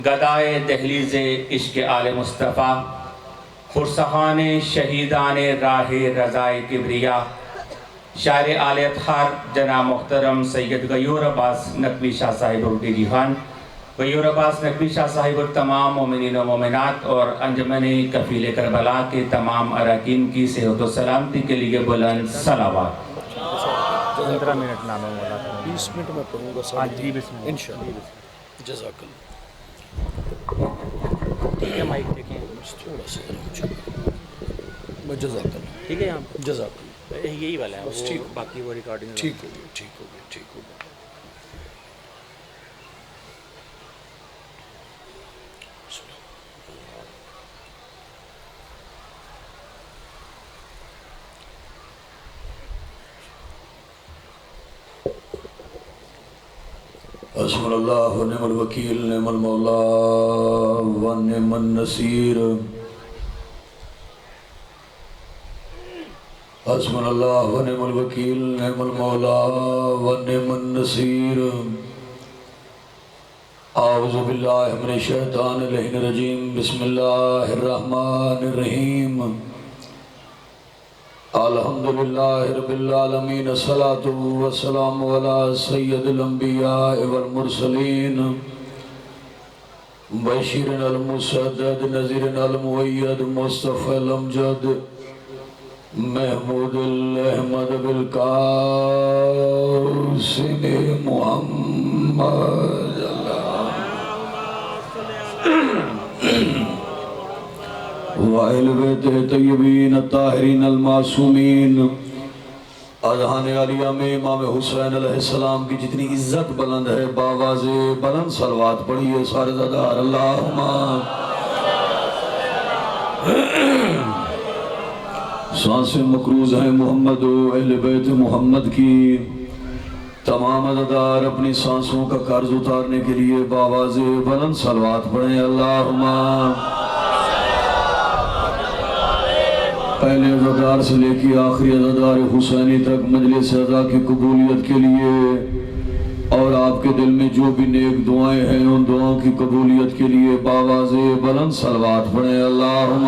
گدائے دہلیز عشق آل مصطفیٰ، پرسخان شہیدان راہ رضائے کبریا، شاعر آل اطہار جناب محترم سید غیور عباس نقوی شاہ صاحب روٹی جیحان، غیور عباس نقوی شاہ صاحب اور تمام مومنین و مومنات اور انجمن کفیل کربلا کے تمام اراکین کی صحت و سلامتی کے لیے بلند صلوات۔ 15 منٹ نامہ مولا 20 منٹ میں پڑھوں گا آج جی بسم اللہ انشاءاللہ۔ جزاک اللہ۔ ٹھیک ہے مائک دیکھیں تھوڑا سا میں جزاک اللہ۔ ٹھیک ہے یہاں جزاک اللہ۔ یہی والا ہے بس وہ ٹھیک باقی وہ ریکارڈنگ ٹھیک ہو گیا، ٹھیک ہو گیا، ٹھیک ہو گیا۔ حسبنا اللہ و نعم الوکیل، نعم المولا و نعم النصیر۔ حسبنا اللہ و نعم الوکیل، نعم المولا و نعم النصیر۔ اعوذ باللہ من الشیطان اللعین الرجیم، بسم اللہ الرحمن الرحیم۔ الحمدللہ رب العالمین، الصلاة والسلام علی سید الانبیاء والمرسلین، بشیر المسدد، نذیر المؤید، مصطفی الامجد، محمود الاحمد بالقاسم محمد۔ وَأَهْلِ بَيْتِهِ طیبین الطاہرین المعصومین۔ اذہان عالیہ میں امام حسین علیہ السلام کی جتنی عزت بلند ہے، باواز بلند صلوات پڑھیے سارے زدار اللہم۔ سانسیں مقروض ہیں محمد و اہل بیت محمد کی، تمام عزدار اپنی سانسوں کا قرض اتارنے کے لیے باواز بلند صلوات پڑھیں اللہم۔ پہلے عزادار سے لے کے آخری عزادار حسینی تک مجلس عزا کی قبولیت کے لیے اور آپ کے دل میں جو بھی نیک دعائیں ہیں ان دعاؤں کی قبولیت کے لیے باواز بلند صلوات پڑھیں اللہم۔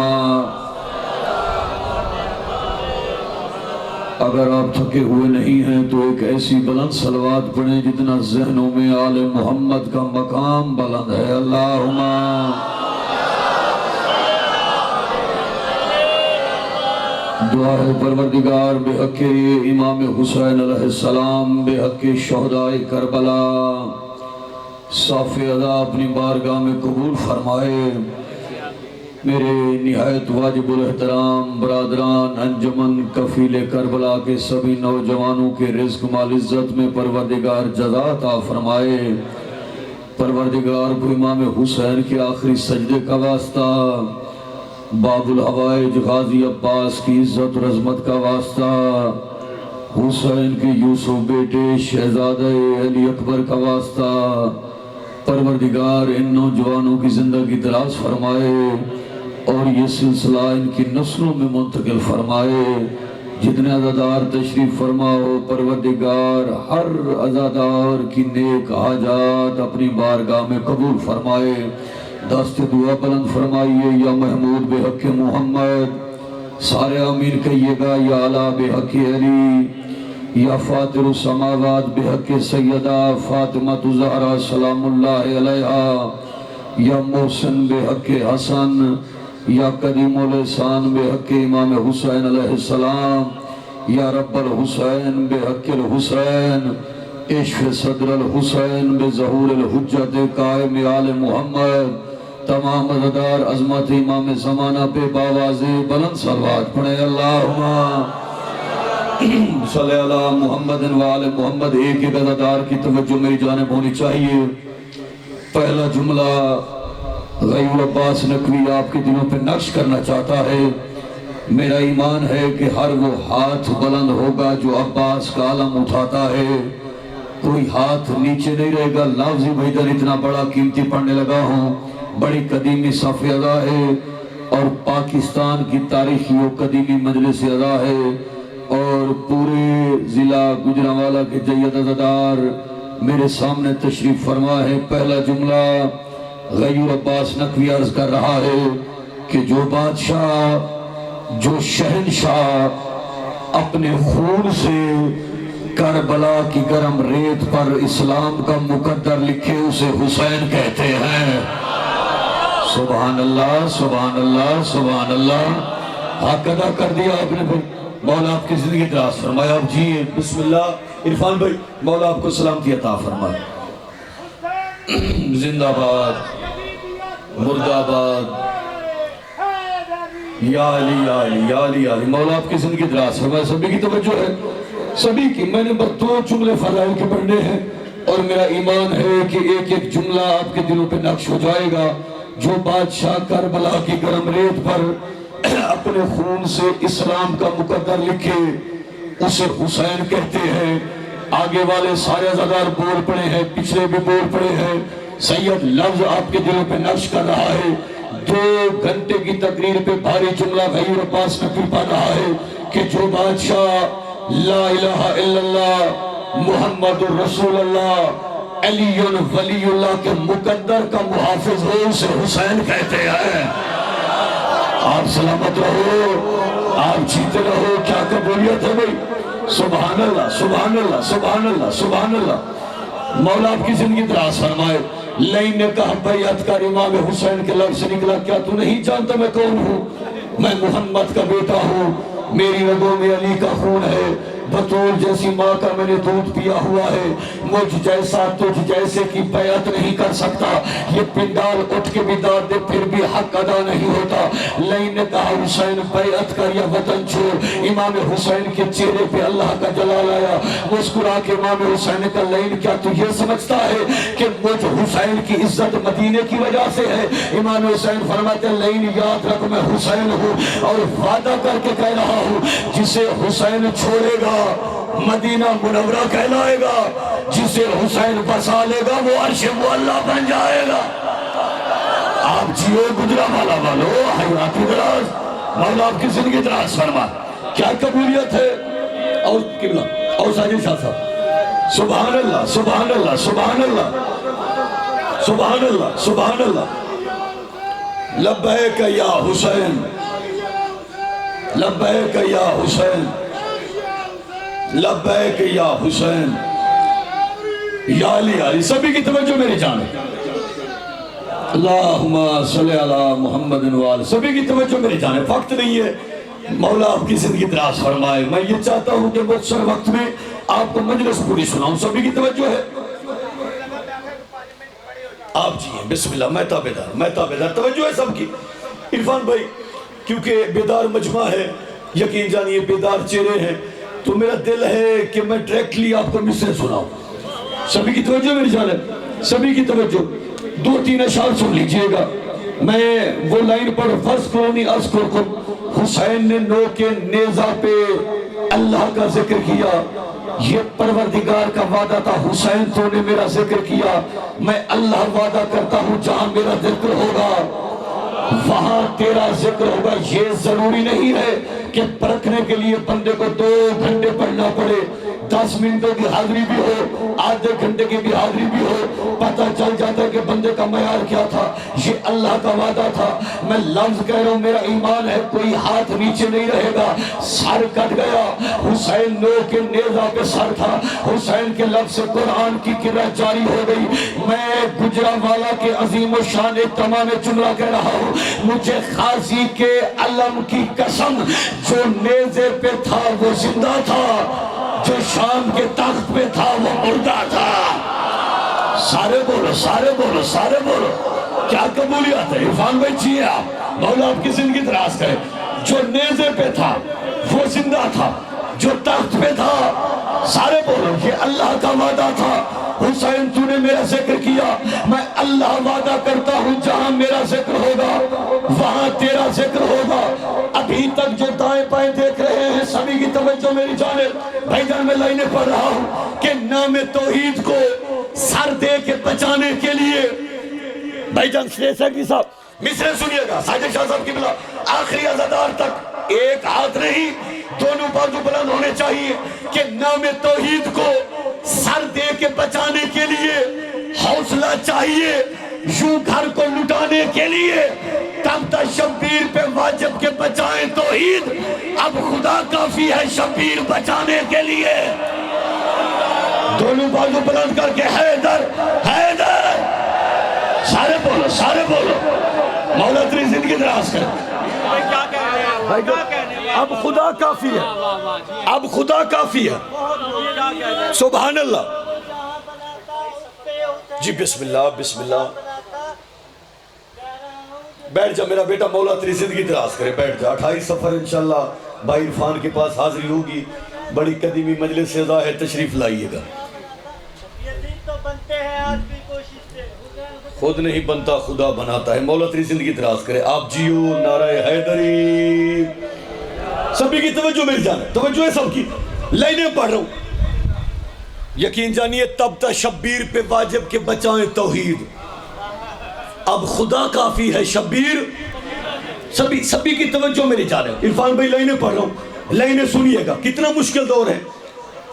اگر آپ تھکے ہوئے نہیں ہیں تو ایک ایسی بلند صلوات پڑھیں جتنا ذہنوں میں آل محمد کا مقام بلند ہے اللہم۔ دعا ہے پروردگار بحق امام حسین علیہ السلام، بحق شہداء کربلا، صاف ادا اپنی بارگاہ میں قبول فرمائے۔ میرے نہایت واجب الاحترام برادران انجمن کفیل کربلا کے سبھی نوجوانوں کے رزق مال عزت میں پروردگار جزا عطا فرمائے۔ پروردگار کو امام حسین کے آخری سجدے کا واسطہ، باب الحوائج غازی عباس کی عزت و عظمت کا واسطہ، حسین کے یوسف بیٹے شہزادہ علی اکبر کا واسطہ، پروردگار ان نوجوانوں کی زندگی دراز فرمائے اور یہ سلسلہ ان کی نسلوں میں منتقل فرمائے۔ جتنے عزادار تشریف فرماؤ پروردگار ہر عزادار کی نیک حاجات اپنی بارگاہ میں قبول فرمائے۔ دست دعا بلند فرمائیے یا محمود بحق محمد، سارے آمین کہیے گا۔ یا علا بحق علی، یا فاطر السماوات بحق سیدہ فاطمہ الزہرا سلام اللہ علیہا، یا محسن بحق حسن، یا قدیم الحسان بحق امام حسین علیہ السلام، یا رب الحسین بحق الحسین، عشق صدر الحسین بظہور الحجت قائم آل محمد۔ تمام عزادار عظمت امام زمانہ پہ باواز بلند صلوات پڑھیں اللہم صلی اللہ محمد و آل محمد۔ ایک ایک عزادار کی توجہ میری جانب ہونی چاہیے۔ پہلا جملہ غیور عباس نقوی آپ کے دلوں پہ نقش کرنا چاہتا ہے۔ میرا ایمان ہے کہ ہر وہ ہاتھ بلند ہوگا جو عباس کا علم اٹھاتا ہے، کوئی ہاتھ نیچے نہیں رہے گا۔ لفظی بھیدر اتنا بڑا قیمتی پڑھنے لگا ہوں، بڑی قدیمی صف ادا ہے اور پاکستان کی تاریخی و قدیمی مجلس ادا ہے، اور پورے ضلع گجرانوالہ کے جید عزادار میرے سامنے تشریف فرما ہے۔ پہلا جملہ غیور عباس نقوی عرض کر رہا ہے کہ جو بادشاہ، جو شہنشاہ اپنے خون سے کربلا کی گرم ریت پر اسلام کا مقدر لکھے اسے حسین کہتے ہیں۔ سبحان اللہ، سبحان اللہ، سبحان اللہ۔ حق ادا کر دیا آپ نے بھائی، مولا آپ کی زندگی دراز فرمایا۔ آپ جی بسم اللہ۔ عرفان بھائی مولا آپ کو سلامتی عطا فرمائے۔ زندہ باد، مرد آباد، یا علی یا علی یا علی یا علی۔ مولا آپ کی زندگی دراز فرمائے۔ سبھی کی توجہ ہے، سبھی کی۔ میں نے بس 2 جملے فضائل کے پڑھنے ہیں اور میرا ایمان ہے کہ ایک ایک جملہ آپ کے دلوں پہ نقش ہو جائے گا۔ جو بادشاہ کربلا کی گرم ریت پر اپنے خون سے اسلام کا مقدر لکھے اسے حسین کہتے ہیں۔ آگے والے سارے ازادار بول پڑے ہیں، پچھلے بھی بول پڑے ہیں۔ سید لفظ آپ کے دلوں پہ نقش کر رہا ہے۔ 2 گھنٹے کی تقریر پہ بھاری جملہ غیور عباس نقوی پا رہا ہے کہ جو بادشاہ لا الہ الا اللہ محمد الرسول اللہ علی ولی اللہ کے مقدر کا محافظ ہو اسے حسین کہتے ہیں۔ آپ سلامت رہو، آپ جیتے رہو۔ کیا قبولیت ہے بھئی؟ سبحان اللہ، سبحان اللہ، سبحان اللہ، سبحان اللہ۔ مولا آپ کی زندگی دراز فرمائے۔ لین نے کہا بیعت کر، امام حسین کے لفظ سے نکلا کیا تو نہیں جانتا میں کون ہوں؟ میں محمد کا بیٹا ہوں، میری رگوں میں علی کا خون ہے، بطول جیسی ماں کا میں نے دودھ پیا ہوا ہے، مجھ جیسا تجھ جیسے کی بیعت نہیں کر سکتا۔ یہ پنڈال اٹھ کے بھی داد دے پھر بھی حق ادا نہیں ہوتا۔ لین نے کہا حسین بیعت کر یا وطن چھوڑ۔ امام حسین کے چہرے پہ اللہ کا جلال آیا، مسکرا کے امام حسین نے کہا لین کیا تو یہ سمجھتا ہے کہ مجھ حسین کی عزت مدینے کی وجہ سے ہے؟ امام حسین فرماتے ہیں لین یاد رکھ میں حسین ہوں اور وعدہ کر کے کہہ رہا ہوں جسے حسین چھوڑے گا مدینہ منورہ کہلائے گا، جسے حسین بسا لے گا وہ عرش معلیٰ بن جائے گا۔ آپ جیو گجرا والا والو، حیاتی دراز، مولا آپ کی زندگی دراز فرما۔ کیا قبولیت ہے؟ اور قبلہ اور ساجد شاہ صاحب، سبحان اللہ، سبحان اللہ، سبحان اللہ، سبحان اللہ، سبحان اللہ۔ لبیک یا حسین، لبیک یا حسین، لبیک یا حسین، یا علی علی۔ سبھی کی توجہ میری جان ہے۔ اللہم صلی علی محمد وآلہ۔ سبھی کی توجہ میری جان ہے، وقت نہیں ہے، مولا آپ کی زندگی دراز فرمائے۔ میں یہ چاہتا ہوں کہ مختصر وقت میں آپ کو مجلس پوری سناؤں۔ سبھی کی توجہ ہے، آپ جی ہیں بسم اللہ۔ میں تابعدار، میں تابعدار، توجہ ہے سب کی۔ عرفان بھائی کیونکہ بیدار مجمع ہے، یقین جانیے بیدار چہرے ہیں، تو میرا دل ہے کہ میں ڈائریکٹلی آپ کو مصرع سناؤں۔ سبھی کی توجہ میری جانب، سبھی کی توجہ۔ 2-3 اشعار سن لیجئے گا۔ میں وہ لائن پڑھ فَاسْقُرُونِي أَذْكُرْكُمْ۔ حسین نے نو کے نیزہ پہ اللہ کا ذکر کیا، یہ پروردگار کا وعدہ تھا حسین تو نے میرا ذکر کیا، میں اللہ وعدہ کرتا ہوں جہاں میرا ذکر ہوگا وہاں تیرا ذکر ہوگا۔ یہ ضروری نہیں ہے کہ پرکھنے کے لیے بندے کو 2 گھنٹے پڑھنا پڑے، 10 منٹوں کی حاضری بھی ہو، آدھے گھنٹے کی بھی حاضری بھی ہو، پتہ چل جاتا ہے کہ بندے کا معیار کیا تھا۔ یہ اللہ کا وعدہ تھا۔ میں لفظ کہہ رہا ہوں، میرا ایمان ہے کوئی ہاتھ نیچے نہیں رہے گا۔ سر کٹ گیا، حسین نو کے نیزہ پہ سر تھا، حسین کے لفظ سے قرآن کی قرأت جاری ہو گئی۔ میں گجرانوالہ کے عظیم الشان اجتماع میں جملہ کہہ رہا ہوں، مجھے غازی کے علم کی قسم، جو نیزے پہ تھا وہ زندہ تھا، جو شام کے تخت پہ تھا وہ مردہ تھا۔ سارے بولو، سارے بولو، سارے بولو۔ کیا قبولیت ہے؟ عرفان بھائی چیئے آپ، مولا آپ کی زندگی دراز کرے۔ جو نیزے پہ تھا وہ زندہ تھا، جو تخت پہ تھا، سارے بولو، یہ اللہ کا وعدہ تھا۔ حسین تو نے میرا ذکر کیا، میں اللہ وعدہ کرتا ہوں جہاں میرا ذکر ہوگا وہاں تیرا ذکر ہوگا۔ ابھی تک جو دائیں بائیں دیکھ رہے ہیں سبھی کی توجہ میری جانب۔ بھائی جان میں لائنیں پڑھ رہا ہوں کہ نام توحید کو سر دے کے بچانے کے لیے، بھائی جان سیکٹری صاحب مصرع سنیے گا، ساجد شاہ صاحب کی بلا آخری عزادار تک ایک ہاتھ نہیں دونوں بازو بلند ہونے چاہیے کہ نام توحید کو سر دے کے بچانے کے لیے حوصلہ چاہیے، یوں گھر کو لٹانے کے لیے تب تک شبیر پہ واجب کے بچائیں توحید، اب خدا کافی ہے شبیر بچانے کے لیے۔ دونوں بازو بلند کر کے حیدر حیدر، سارے بولو مولا تیری زندگی دراز کرے۔ اب خدا کافی ہے، اب خدا کافی ہے، سبحان اللہ۔ جی بسم اللہ بسم اللہ، بیٹھ جا میرا بیٹا، مولا تیری زندگی دراز کرے، بیٹھ جا۔ 28 سفر انشاءاللہ بھائی عرفان کے پاس حاضری ہوگی، بڑی قدیمی مجلس سے ہے، تشریف لائیے گا۔ خود نہیں بنتا خدا بناتا ہے، مولا تیری زندگی دراز کرے، آپ جیو، نعرہ حیدری۔ سبھی کی توجہ میری جان، توجہ ہے سب کی، لائنیں پڑھ رہا ہوں۔ یقین جانیے تب تک شبیر پہ واجب کے بچائیں توحید، اب خدا کافی ہے شبیر۔ سبھی کی توجہ میری جان ہے، عرفان بھائی لائنیں پڑھ رہا ہوں، لائنیں سنیے گا، کتنا مشکل دور ہے،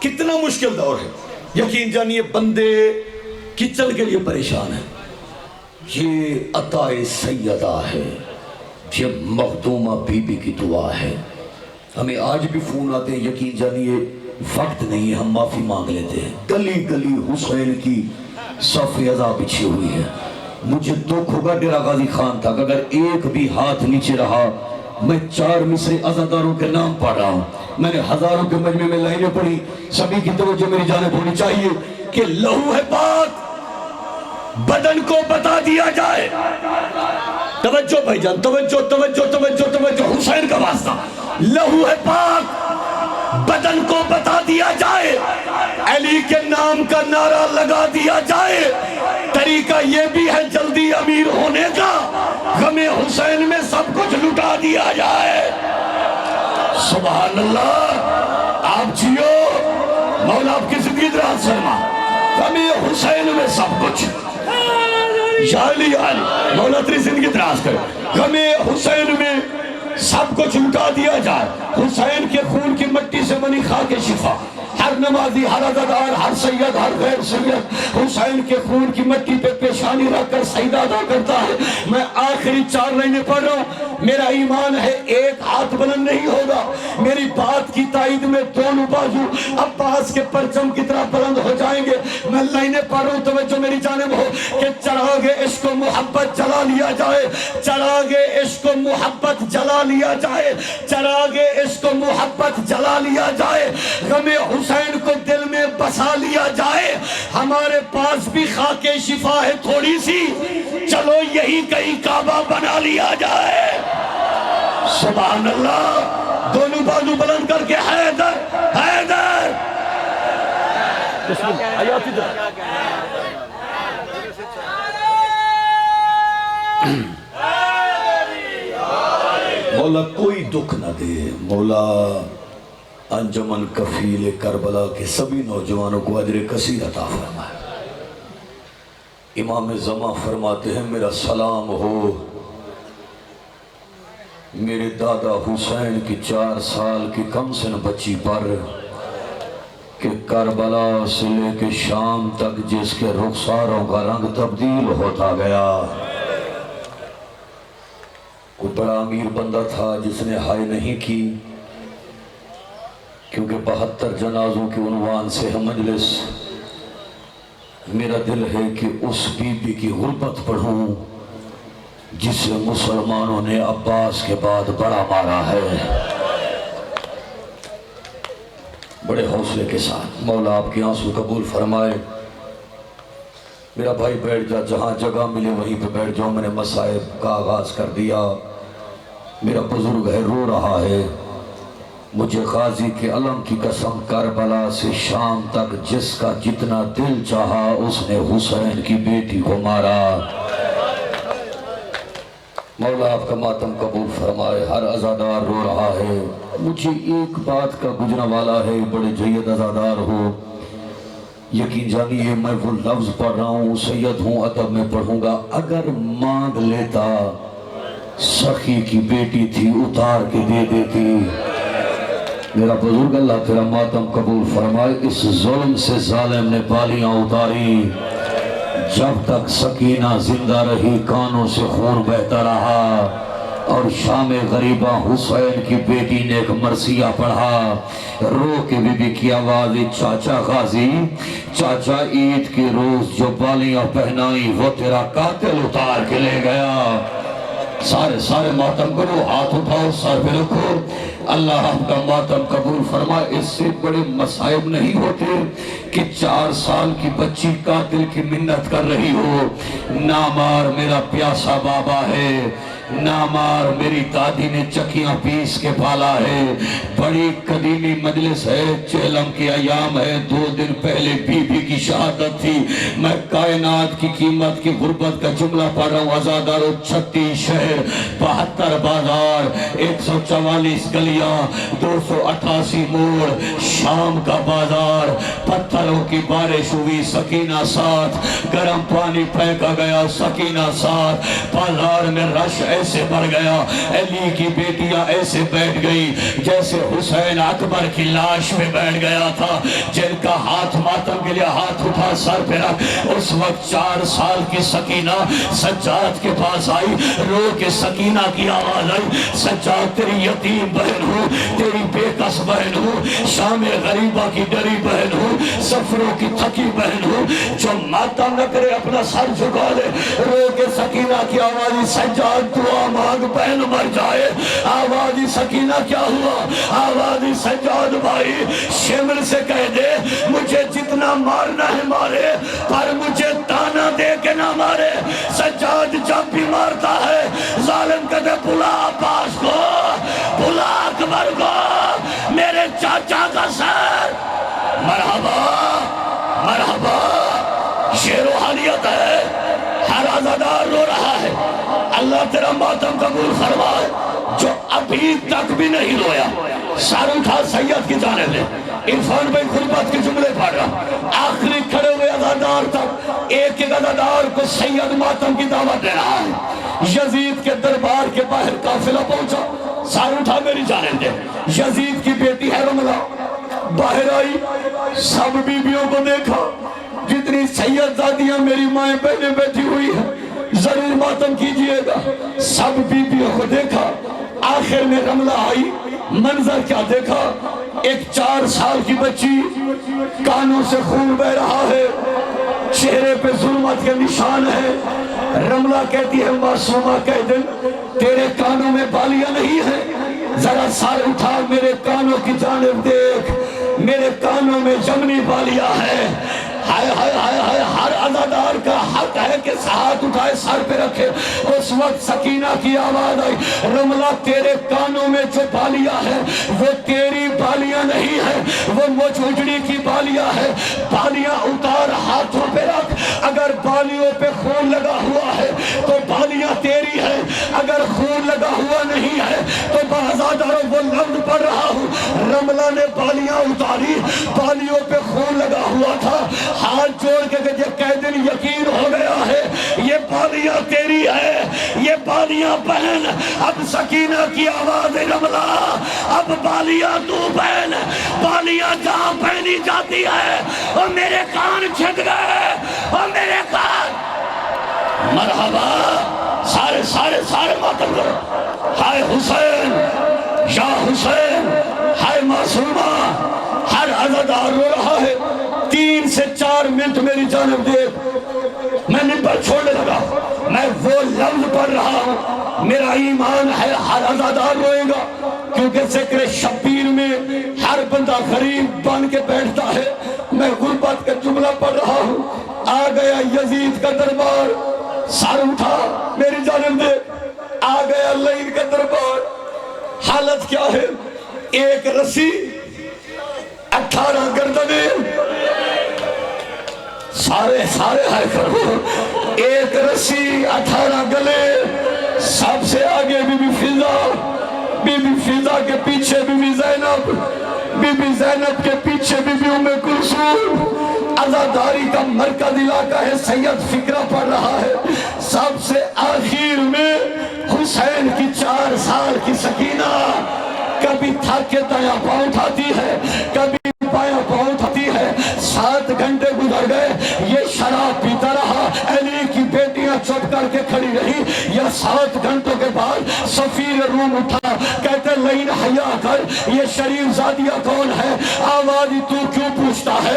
کتنا مشکل دور ہے۔ یقین جانیے بندے کچن کے لیے پریشان ہیں۔ یہ عطا سیدہ ہے، یہ مخدومہ بی بی کی دعا ہے۔ ہمیں آج بھی فون آتے ہیں، یقین جانیے وقت نہیں ہے، ہم معافی مانگ لیتے ہیں۔ گلی گلی حسین کی صف ادا بچھی ہوئی ہے۔ مجھے دکھ ہوگا ڈیرہ غازی خان تھا، اگر ایک بھی ہاتھ نیچے رہا، میں 4 مصرے عزاداروں کے نام پڑھ رہا ہوں، میں نے ہزاروں کے مجمع میں لائنیں پڑھی۔ سبھی کی توجہ میری جانب ہونی چاہیے کہ لہو ہے پاک، بدن کو بتا دیا جائے۔ توجہ بھائی جان، توجہ توجہ توجہ توجہ، حسین کا واسطہ، لہو ہے پاک، بدن کو بتا دیا جائے، علی کے نام کا نعرہ لگا دیا جائے۔ طریقہ یہ بھی ہے جلدی امیر ہونے کا، غم حسین میں سب کچھ لٹا دیا جائے۔ سبحان اللہ، آپ جیو، مولا آپ کی زندگی دراز فرما، غم حسین میں سب کچھ، یا علی مولا تیری زندگی دراز کرے، غم حسین میں سب کچھ لٹا دیا جائے۔ حسین کے خون کی مٹی سے بنی خاک شفا، ہر نمازی، ہر عزادار، ہر سید، ہر غیر سید حسین کے خون کی مٹی پہ پیشانی رکھ کر سجدہ ادا کرتا ہے۔ میں آخری 4 لائنیں پڑھ رہا ہوں، میرا ایمان ہے ایک ہاتھ بلند نہیں ہوگا، میری بات کی تائید میں دونوں بازو عباس کے پرچم کی طرح بلند ہو جائیں گے۔ میں لائنیں پڑھ رہا ہوں، توجہ میری جانب ہو کہ چراغ عشق و محبت جلا لیا جائے، چراغ عشق و محبت جلا لیا جائے، چراغ عشق و محبت جلا لیا جائے، غم حسین کو دل میں بسا لیا جائے۔ ہمارے پاس بھی خاک شفا ہے تھوڑی سی، چلو یہی کہیں کعبہ بنا لیا جائے۔ سبحان اللہ، دونوں بازو بلند کر کے حیدر حیدر، مولا کوئی دکھ نہ دے، مولا انجمن کفیل کربلا کے سبھی نوجوانوں کو اجر کثیر عطا فرمائے۔ امام زمان فرماتے ہیں میرا سلام ہو میرے دادا حسین کی 4 سال کی کم سن بچی پر، کہ کربلا سے لے کے شام تک جس کے رخساروں کا رنگ تبدیل ہوتا گیا۔ کوئی بڑا امیر بندہ تھا جس نے ہائے نہیں کی، کیونکہ 72 جنازوں کے عنوان سے ہے مجلس۔ میرا دل ہے کہ اس بی بی کی غربت پڑھوں جسے مسلمانوں نے عباس کے بعد بڑا مارا ہے۔ بڑے حوصلے کے ساتھ مولا آپ کی آنسو قبول فرمائے۔ میرا بھائی بیٹھ جا، جہاں جگہ ملے وہیں پہ بیٹھ جاؤ، میں نے مصائب کا آغاز کر دیا۔ میرا بزرگ ہے رو رہا ہے، مجھے غازی کے علم کی قسم، کربلا سے شام تک جس کا جتنا دل چاہا اس نے حسین کی بیٹی کو مارا۔ مولا آپ کا ماتم قبول فرمائے۔ ہر عزادار رو رہا ہے، مجھے ایک بات کا گزرا والا ہے، بڑے جید عزادار ہو، یقین جانیے میں وہ لفظ پڑھ رہا ہوں، سید ہوں، ادب میں پڑھوں گا، اگر مانگ لیتا سخی کی بیٹی تھی اتار کے دے دیتی۔ میرا بزرگ اللہ تیرا ماتم قبول فرمائے۔ اس ظلم سے ظالم نے بالیاں اتاری، جب تک سکینہ زندہ رہی کانوں سے خون بہتا رہا، اور شام غریبہ حسین کی بیٹی نے ایک مرثیہ پڑھا، رو کے بی بی کی آواز، چاچا غازی، چاچا عید کی روز جو بالیاں پہنائی وہ تیرا قاتل اتار کے لے گیا۔ سارے ماتم کرو، ہاتھ اٹھاؤ، سر پہ رکھو، اللہ آپ کا ماتم قبول فرمائے۔ اس سے بڑے مصائب نہیں ہوتے کہ 4 سال کی بچی قاتل کی منت کر رہی ہو، نہ مار میرا پیاسا بابا ہے، نہ مار میری دادی نے چکیاں پیس کے پالا ہے۔ بڑی قدیمی مجلس ہے، چہلم کی ایام ہے، 2 دن پہلے بی بی کی شہادت تھی۔ میں کائنات کی قیمت کی غربت کا جملہ پڑھ رہا ہوں۔ آزادارو 36 شہر، 72 بازار، 144 گلیاں، 288 موڑ، شام کا بازار، پتھروں کی بارش ہوئی، سکینہ ساتھ، گرم پانی پھینکا گیا، سکینہ ساتھ، بازار میں رش ایسے بڑھ گیا، علی کی بیٹیاں ایسے بیٹھ گئی جیسے حسین اکبر کی لاش میں بیٹھ گیا تھا، جن کا ہاتھ ماتم کے لیے ہاتھ اٹھا سر پہ رکھ۔ اس وقت 4 سال کی سکینہ سجاد کے پاس آئی، رو کے سکینہ کی آواز آئی، سجاد تیری یتیم بہن ہوں، تیری بے کس بہن ہوں، شام غریبہ کی ڈری بہن ہوں، سفروں کی تھکی بہن ہوں، جو ماتم نہ کرے اپنا سر جھکا لے۔ رو کے سکینہ کی آواز، سجاد دعا مانگ بہن مر جائے۔ آواز سکینہ کیا ہوا؟ آواز سجاد بھائی شمر سے کہہ دے مجھے جتنا مارنا ہے مارے، پر مجھے تانا دے کے نہ مارے۔ سجاد جب بھی مارتا ہے ظالم کہتے بلا عباس کو، بلا اکبر کو، میرے چاچا کا سر۔ مرحبا مرحبا، یہ روحانیت ہے۔ ہر عزادار رو رہا ہے، اللہ تیرا ماتم قبول فرمائے۔ جو ابھی تک بھی نہیں رویا سر اٹھا سید کی جانب لے۔ عرفان بھائی غربت کے جملے پڑھ رہا، آخری کھڑے ہوئے عزادار تک ایک ایک عزادار کو سید ماتم کی دعوت دے رہا ہے۔ یزید کے دربار کے باہر قافلہ پہنچا، سر اٹھا میری جانب دے۔ یزید کی بیٹی ہے رملہ باہر آئی، سب بیویوں کو دیکھا، جتنی سید زادیاں میری مائیں بہنیں بیٹھی ہوئی ہیں ضرور ماتم کیجئے گا۔ سب بیویوں کو دیکھا، آخر میں رملہ آئی، منظر کیا دیکھا، ایک 4 سال کی بچی، کانوں سے خون بہ رہا ہے، چہرے پہ ظلمت کے نشان ہے۔ رملہ کہتی ہے معصومہ کہہ دن تیرے کانوں میں بالیاں نہیں ہیں، ذرا سر اٹھا میرے کانوں کی جانب دیکھ، میرے کانوں میں جمنی بالیاں ہیں۔ ہائے ہائے ہائے ہائے، ہر عزادار کا حق ہے کہ ہاتھ اٹھائے سر پہ رکھے۔ اس وقت سکینہ کی آواز آئی، رملہ تیرے کانوں میں جو بالیاں ہیں وہ تیری بالیاں نہیں ہیں، وہ مجھ اجڑی کی بالیاں ہیں۔ بالیاں اتار ہاتھوں پہ رکھ، اگر بالیوں پہ خون لگا ہوا ہے تو بالیاں تیری ہیں، اگر خون لگا ہوا نہیں ہے تو عزاداروں وہ لفظ پڑھ رہا ہوں۔ رملہ نے بالیاں اتاری، بالیوں پہ خون لگا ہوا تھا، ہاتھ جوڑ کے کہہ دن یقین ہو گیا ہے یہ بالیاں تیری ہے، یہ بالیاں بہن۔ اب سکینہ کی آواز، رملہ اب بالیاں تو بہن، بالیاں جہاں پہنی جاتی ہے اور میرے کان چھٹ گئے، اور میرے کان۔ مرحبا، سارے ماتم کرو، ہائے حسین یا حسین، ہائے معصومہ۔ ہر عزادار رو رہا ہے۔ 3 سے 4 منٹ میری جانب دے، میں منبر چھوڑنے لگا، میں وہ لفظ پڑھ رہا ہوں، میرا ایمان ہے ہر عزادار روئے گا، کیونکہ ذکر شبیر میں ہر بندہ غریب بن کے بیٹھتا ہے۔ میں غربت کا جملہ پڑھ رہا ہوں، آ گیا یزید کا دربار، سر اٹھا میری جانب دے، آ گیا لعین کا دربار۔ حالت کیا ہے؟ ایک رسی، 18 گردنیں، سارے ہائے کرو، ایک رسی، 18 گلے، سب سے آگے بی بی فضا، بی بی فضا کے پیچھے بی بی زینب، بی بی زینب کے پیچھے بی بی ام کلثوم۔ عزاداری کا مرکز علاقہ ہے، سید فکرہ پڑھ رہا ہے۔ سب سے آخر میں حسین کی 4 سال کی سکینہ، کبھی تھک کے دایاں پاؤں اٹھاتی ہے، کبھی بایاں پاؤں اٹھاتی ہے۔ 7 گھنٹے گزر گئے، یہ شراب پیتا رہا، اور 7 گھنٹوں کے بعد سفیر روم اٹھا، کہتے لئین حیا کر، یہ شریف زادیہ کون ہے؟ آواز تو کیوں پوچھتا ہے؟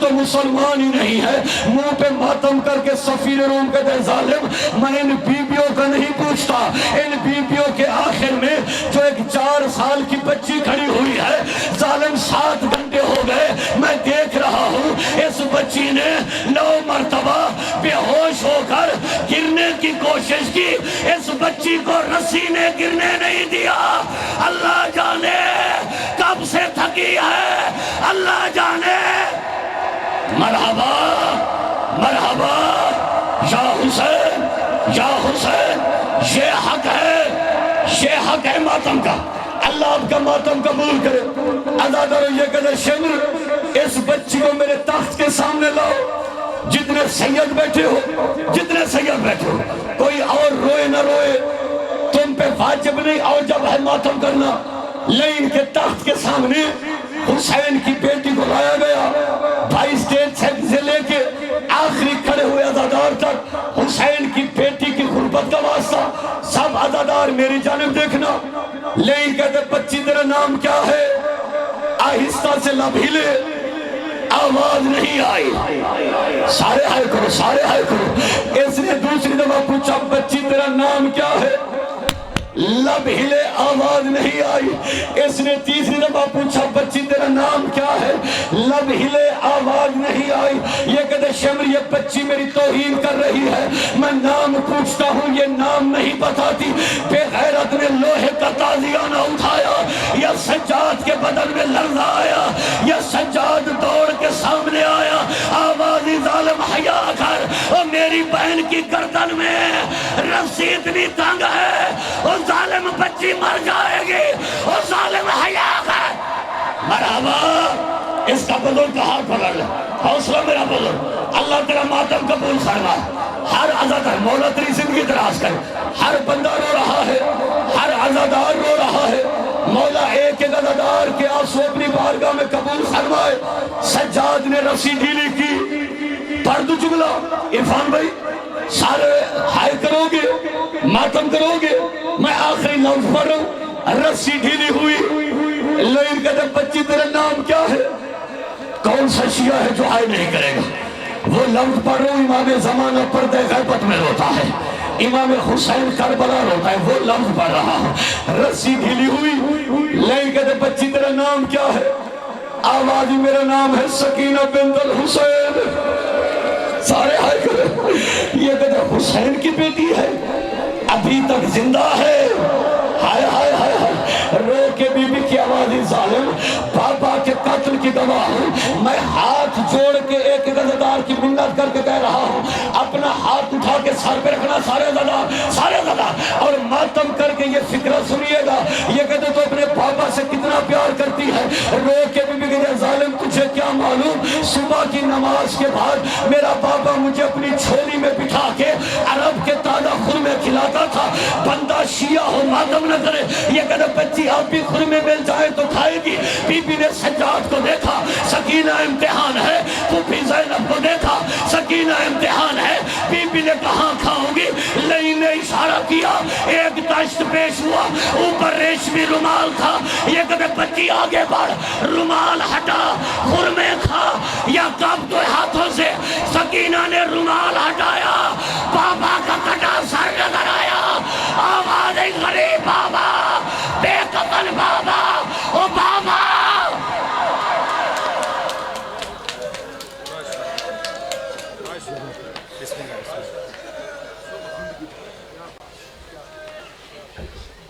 تو مسلمان ہی نہیں ہے۔ منہ پہ ماتم کر کے سفیر روم کہتے ظالم، میں ان بیبیوں کا نہیں پوچھتا، ان بیبیوں کے آخر میں جو ایک 4 سال کی بچی کھڑی ہوئی ہے، ظالم 7 گھنٹے ہو گئے میں دیکھ رہا ہوں، اس بچی نے 9 مرتبہ بے ہوش ہو کر گرنے کی کوشش کی، اس بچی کو رسی نے گرنے نہیں دیا۔ اللہ جانے کب سے تھکی ہے، اللہ جانے۔ مرحبا مرحبا یا حسین یا حسین، یہ حق ہے، یہ حق ہے ماتم کا۔ اللہ آپ کا ماتم قبول کرے۔ عزادارو یہ کہتے شمر اس بچی کو میرے تخت کے سامنے لاؤ، جتنے سید بیٹھے ہو، جتنے سید بیٹھے ہو، کوئی اور روئے نہ روئے، تم پہ واجب نہیں اور جب ہے ماتم کرنا۔ لئین کے تخت کے سامنے حسین کی بیٹی کو لایا گیا، بھائی سٹیج سے لے کے آخری کھڑے ہوئے عزادار تک، حسین کی بیٹی کی غربت کا واسطہ سب عزادار میری جانب دیکھنا۔ لئین کہتے بچی تیرا نام کیا ہے؟ آہستہ سے لب ہلے، آواز نہیں آئی۔ سارے ہائے کرو، سارے ہائے کرو۔ اس نے دوسری دفعہ پوچھا بچی تیرا نام کیا ہے؟ لب ہلے، آواز نہیں آئی۔ اس نے تیسری دفعہ پوچھا بچی تیرا نام کیا ہے؟ لب ہلے، آواز نہیں آئی۔ یہ کہتے شمر یہ بچی میری توہین کر رہی ہے، میں نام پوچھتا ہوں یہ نام نہیں بتاتی۔ بے غیرت نے لوہے کا تازیانہ اٹھایا، یا سجاد کے بدن میں لرزہ آیا، یا سجاد دوڑ کے سامنے آیا، آوازی ظالم حیا کر، اور میری بہن کی گردن میں رسی اتنی تنگ ہے، اور ظالم بچی مر جائے گی، اور ظالم حیا کر۔ مرحبا، اس کا بزرگ کا ہاتھ پکڑ لے، حوصلہ میرا بزرگ، اللہ تیرا ماتم قبول فرما۔ ہر عزادار مولا تیری زندگی دراز کرے، ہر بندہ رو رہا ہے، ہر عزادار رو رہا ہے، مولا ایک ایک عزادار کے آنسو اپنی بارگاہ میں قبول فرمائے۔ سجاد نے رسی ڈھیلی کی، پڑھ دو جملہ عرفان بھائی، سارے ہائے کرو گے، ماتم کرو گے، میں آخری لفظ پڑھ رہا ہوں۔ رسی ڈھیلی ہوئی، لئین کہتے بچی تیرا نام کیا ہے؟ کون سا شیعہ ہے جو ہائے نہیں کرے گا؟ وہ لفظ پڑھ رہا ہوں، امام زمانہ پردہ غیبت میں روتا ہے، امام حسین کربلا روتا ہے، وہ لفظ پڑھ رہا ہوں۔ رسی ڈھیلی ہوئی، لئین کہتے بچی تیرا نام کیا ہے؟ آوازی میرا نام ہے سکینہ بنت الحسین۔ سارے ہائے کرے، یہ کہتے حسین کی بیٹی ہے، ابھی تک زندہ ہے۔ ہائے ہائے ہائے ہائے، رو کے بی بی کی آوازی ظالم، بابا کے قتل کی گواہ ہوں، میں ہاتھ جوڑ کے ایک عزادار کی منت کر کے کہہ رہا ہوں، اپنا ہاتھ اٹھا کے سر پہ رکھنا سارے عزادار، اور ماتم کر کے یہ فکرہ سنیے گا۔ یہ کہتے تو اپنے بابا سے کتنا پیار کرتی ہے، رو کے بی بی کہتے ظالم تجھے کیا معلوم، صبح کی نماز کے بعد میرا بابا مجھے اپنی چھولی میں بٹھا کے عرب کے تازہ خرمے کھلاتا تھا، بندہ شیعہ ہو ماتم نہ کرے۔ یہ کہتے بچی آپ بھی خرمے مل جائے تو کھائے گی۔ بی بی نے سجاد کو دیکھا، سکینہ امتحان ہے، پھوپھی زینب کو دیکھا، سکینہ امتحان ہے، بی بی نے کہاں کھاؤں گی؟ لئین نے اشارہ کیا، ایک دشت پیش ہوا، اوپر ریشمی رومال تھا۔ یہ کہتے بچی آگے بڑھ، رومال ہٹا، خرمے کھا، یا کب تو ہاتھوں سے سکینہ نے رومال ہٹایا، بابا کا کٹا سر نظر آیا، آواز غریب بابا